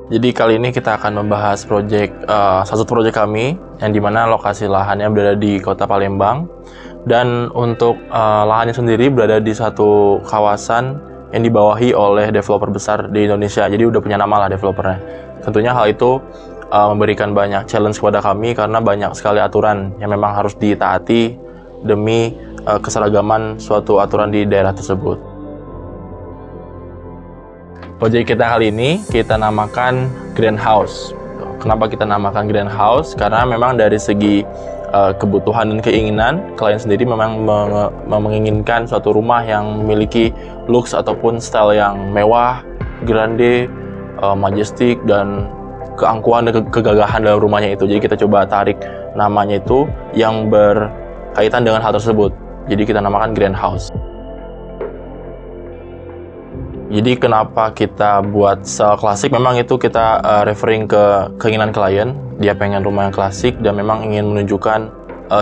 Jadi kali ini kita akan membahas satu proyek kami yang dimana lokasi lahannya berada di Kota Palembang, dan untuk lahannya sendiri berada di satu kawasan yang dibawahi oleh developer besar di Indonesia. Jadi udah punya nama lah developernya. Tentunya hal itu memberikan banyak challenge kepada kami karena banyak sekali aturan yang memang harus ditaati demi keseragaman suatu aturan di daerah tersebut. Proyek kita kali ini kita namakan Greenhouse. Kenapa kita namakan Greenhouse? Karena memang dari segi kebutuhan dan keinginan, klien sendiri memang menginginkan suatu rumah yang memiliki looks ataupun style yang mewah, grande, majestic, dan keangkuhan dan kegagahan dalam rumahnya itu. Jadi kita coba tarik namanya itu yang berkaitan dengan hal tersebut. Jadi kita namakan Greenhouse. Jadi kenapa kita buat style klasik? Memang itu kita referring ke keinginan klien. Dia pengen rumah yang klasik dan memang ingin menunjukkan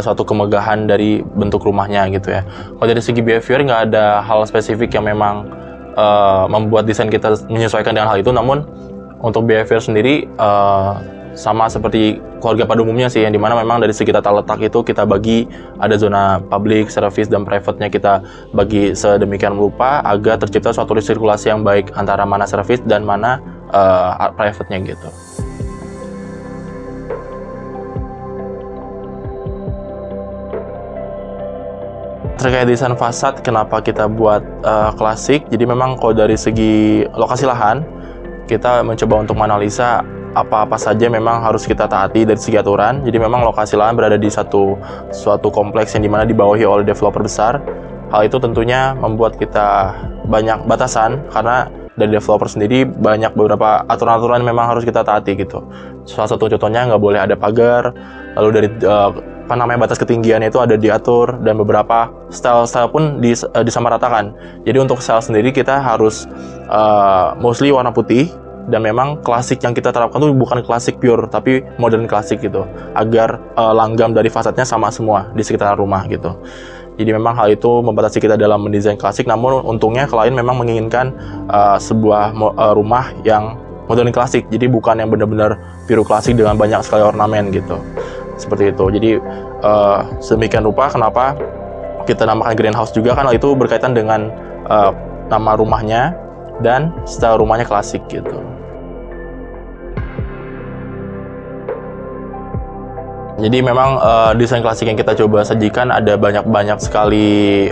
suatu kemegahan dari bentuk rumahnya gitu ya. Kalau dari segi behavior nggak ada hal spesifik yang memang membuat desain kita menyesuaikan dengan hal itu. Namun untuk behavior sendiri sama seperti keluarga pada umumnya sih, yang dimana memang dari segi tata letak itu kita bagi ada zona public, service, dan private-nya kita bagi sedemikian rupa agar tercipta suatu sirkulasi yang baik antara mana service dan mana private-nya gitu. Terkait desain fasad, kenapa kita buat klasik? Jadi memang kalau dari segi lokasi lahan, kita mencoba untuk menganalisa apa-apa saja memang harus kita taati dari segi aturan. Jadi memang lokasi lahan berada di suatu kompleks yang dimana dibawahi oleh developer besar. Hal itu tentunya membuat kita banyak batasan karena dari developer sendiri banyak beberapa aturan-aturan yang memang harus kita taati gitu. Salah satu contohnya nggak boleh ada pagar, lalu dari batas ketinggiannya itu ada diatur, dan beberapa style pun disamaratakan. Jadi untuk style sendiri kita harus mostly warna putih. Dan memang klasik yang kita terapkan itu bukan klasik pure, tapi modern klasik gitu, agar langgam dari fasadnya sama semua di sekitar rumah gitu. Jadi memang hal itu membatasi kita dalam mendesain klasik, namun untungnya klien memang menginginkan sebuah rumah yang modern klasik, jadi bukan yang benar-benar pure klasik dengan banyak sekali ornamen gitu. Seperti itu. Jadi sedemikian rupa kenapa kita namakan Greenhouse juga, kan hal itu berkaitan dengan nama rumahnya dan style rumahnya klasik gitu. Jadi memang desain klasik yang kita coba sajikan ada banyak sekali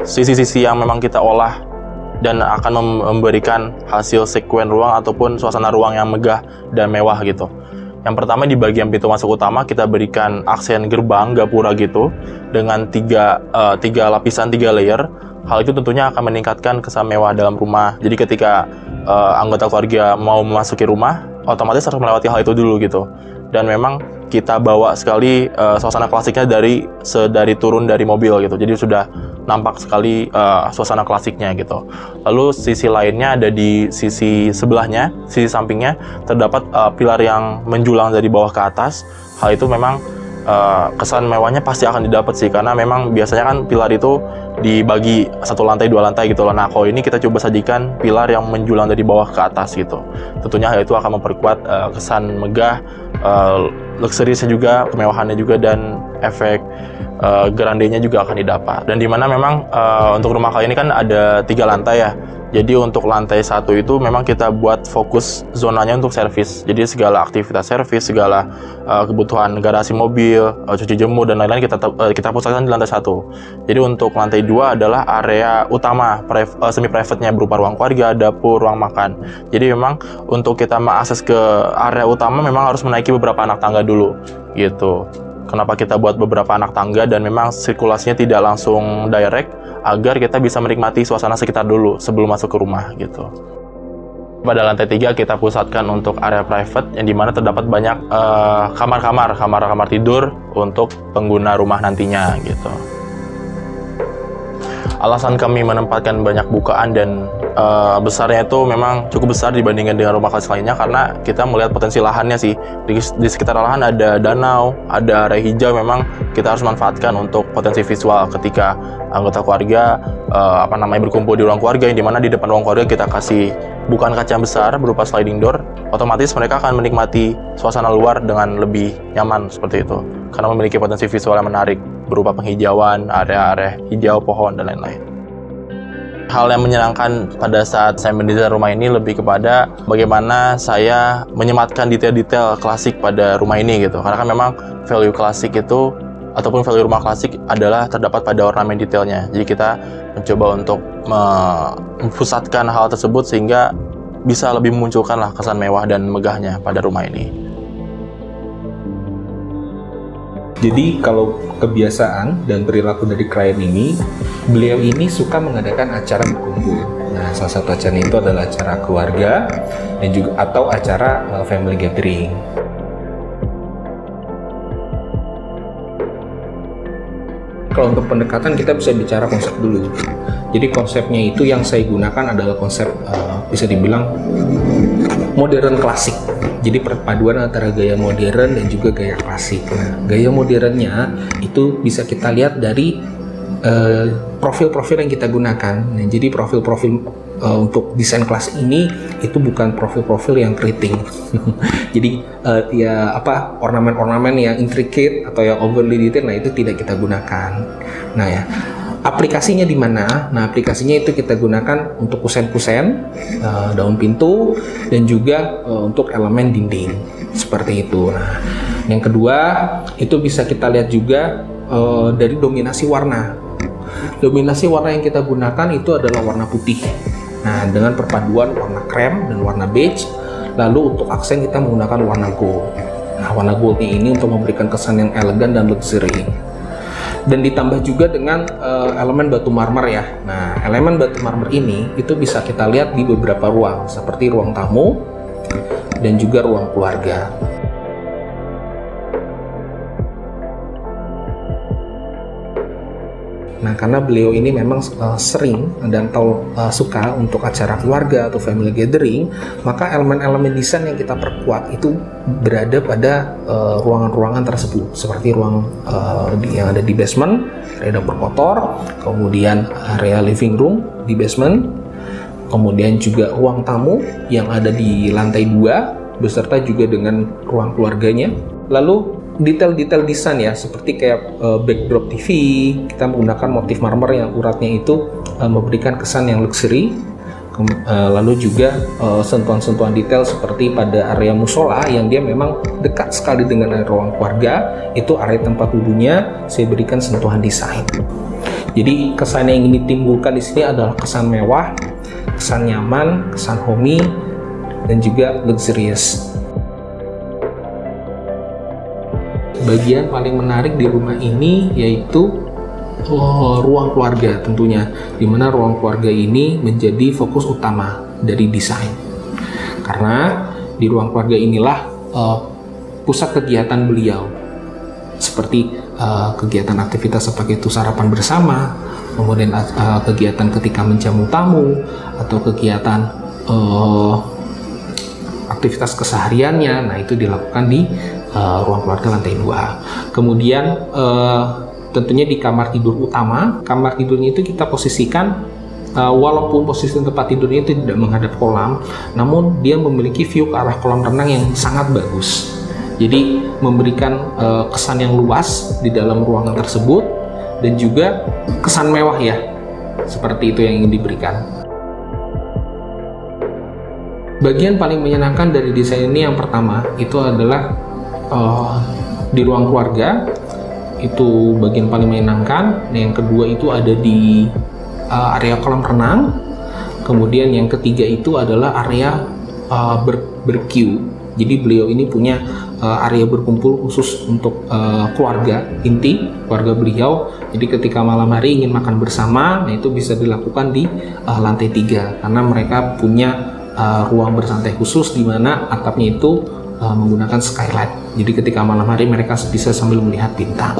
sisi-sisi yang memang kita olah dan akan memberikan hasil sekuen ruang ataupun suasana ruang yang megah dan mewah gitu. Yang pertama di bagian pintu masuk utama kita berikan aksen gerbang gapura gitu dengan tiga lapisan, 3 layer. Hal itu tentunya akan meningkatkan kesan mewah dalam rumah. Jadi ketika anggota keluarga mau memasuki rumah, otomatis harus melewati hal itu dulu gitu. Dan memang kita bawa sekali suasana klasiknya dari turun dari mobil gitu. Jadi sudah nampak sekali suasana klasiknya gitu. Lalu sisi lainnya ada di sisi sebelahnya, sisi sampingnya terdapat pilar yang menjulang dari bawah ke atas. Hal itu memang kesan mewahnya pasti akan didapat sih, karena memang biasanya kan pilar itu dibagi 1 lantai 2 lantai gitu loh. Nah kalau ini kita coba sajikan pilar yang menjulang dari bawah ke atas gitu. Tentunya hal itu akan memperkuat kesan megah, luxurious-nya juga, kemewahannya juga, dan efek grandenya juga akan didapat. Dan dimana memang untuk rumah kali ini kan ada 3 lantai ya. Jadi untuk lantai 1 itu memang kita buat fokus zonanya untuk servis. Jadi segala aktivitas servis, segala kebutuhan garasi mobil, cuci jemur dan lain-lain kita pusatkan di lantai 1. Jadi untuk lantai 2 adalah area utama semi private-nya berupa ruang keluarga, dapur, ruang makan. Jadi memang untuk kita mengakses ke area utama memang harus menaiki beberapa anak tangga dulu gitu. Kenapa kita buat beberapa anak tangga dan memang sirkulasinya tidak langsung direct, agar kita bisa menikmati suasana sekitar dulu sebelum masuk ke rumah gitu. Pada lantai 3 kita pusatkan untuk area private yang dimana terdapat banyak kamar tidur untuk pengguna rumah nantinya gitu. Alasan kami menempatkan banyak bukaan dan besarnya itu memang cukup besar dibandingkan dengan rumah klasik lainnya, karena kita melihat potensi lahannya sih. Di sekitar lahan ada danau, ada area hijau, memang kita harus manfaatkan untuk potensi visual ketika anggota keluarga berkumpul di ruang keluarga, yang dimana di depan ruang keluarga kita kasih bukan kaca besar berupa sliding door, otomatis mereka akan menikmati suasana luar dengan lebih nyaman seperti itu, karena memiliki potensi visual yang menarik berupa penghijauan, area-area hijau, pohon, dan lain-lain. Hal yang menyenangkan pada saat saya mendesain rumah ini lebih kepada bagaimana saya menyematkan detail-detail klasik pada rumah ini gitu. Karena kan memang value klasik itu ataupun value rumah klasik adalah terdapat pada ornamen detailnya. Jadi kita mencoba untuk mempusatkan hal tersebut sehingga bisa lebih memunculkanlah kesan mewah dan megahnya pada rumah ini. Jadi kalau kebiasaan dan perilaku dari klien ini, beliau ini suka mengadakan acara berkumpul. Nah, salah satu acara itu adalah acara keluarga dan juga atau acara family gathering. Kalau untuk pendekatan kita bisa bicara konsep dulu. Jadi konsepnya itu yang saya gunakan adalah konsep bisa dibilang modern klasik. Jadi perpaduan antara gaya modern dan juga gaya klasik. Nah, gaya modernnya itu bisa kita lihat dari profil-profil yang kita gunakan. Nah, jadi profil-profil untuk desain kelas ini itu bukan profil-profil yang keriting. Jadi ornamen-ornamen yang intricate atau yang overly detail, nah itu tidak kita gunakan. Nah ya, aplikasinya di mana? Nah, aplikasinya itu kita gunakan untuk kusen-kusen, daun pintu, dan juga untuk elemen dinding seperti itu. Nah, yang kedua itu bisa kita lihat juga dari dominasi warna. Dominasi warna yang kita gunakan itu adalah warna putih. Nah, dengan perpaduan warna krem dan warna beige. Lalu untuk aksen kita menggunakan warna gold. Nah, warna goldnya ini untuk memberikan kesan yang elegan dan luxury. Dan ditambah juga dengan elemen batu marmer ya. Nah, elemen batu marmer ini itu bisa kita lihat di beberapa ruang, seperti ruang tamu dan juga ruang keluarga. Nah, karena beliau ini memang sering dan suka untuk acara keluarga atau family gathering, maka elemen-elemen desain yang kita perkuat itu berada pada ruangan-ruangan tersebut, seperti ruang yang ada di basement, area dapur kotor, kemudian area living room di basement, kemudian juga ruang tamu yang ada di lantai 2, beserta juga dengan ruang keluarganya. Lalu detail-detail desain ya, seperti kayak backdrop TV, kita menggunakan motif marmer yang uratnya itu memberikan kesan yang luxury. Lalu juga sentuhan-sentuhan detail seperti pada area musola yang dia memang dekat sekali dengan ruang keluarga, itu area tempat wudhunya saya berikan sentuhan desain. Jadi kesan yang ingin ditimbulkan di sini adalah kesan mewah, kesan nyaman, kesan homey, dan juga luxurious. Bagian paling menarik di rumah ini yaitu ruang keluarga tentunya, di mana ruang keluarga ini menjadi fokus utama dari desain. Karena di ruang keluarga inilah pusat kegiatan beliau, seperti kegiatan aktivitas seperti itu sarapan bersama, kemudian kegiatan ketika menjamu tamu, atau kegiatan aktivitas kesehariannya. Nah, itu dilakukan di ruang keluarga lantai 2. Kemudian tentunya di kamar tidur utama, kamar tidurnya itu kita posisikan walaupun posisi tempat tidurnya itu tidak menghadap kolam, namun dia memiliki view ke arah kolam renang yang sangat bagus. Jadi memberikan kesan yang luas di dalam ruangan tersebut dan juga kesan mewah ya, seperti itu yang ingin diberikan. Bagian paling menyenangkan dari desain ini yang pertama itu adalah di ruang keluarga, itu bagian paling menyenangkan. Yang kedua itu ada di area kolam renang. Kemudian yang ketiga itu adalah area barbecue. Jadi beliau ini punya area berkumpul khusus untuk keluarga inti, keluarga beliau. Jadi ketika malam hari ingin makan bersama, nah itu bisa dilakukan di lantai 3 karena mereka punya ruang bersantai khusus di mana atapnya itu menggunakan skylight. Jadi ketika malam hari mereka bisa sambil melihat bintang.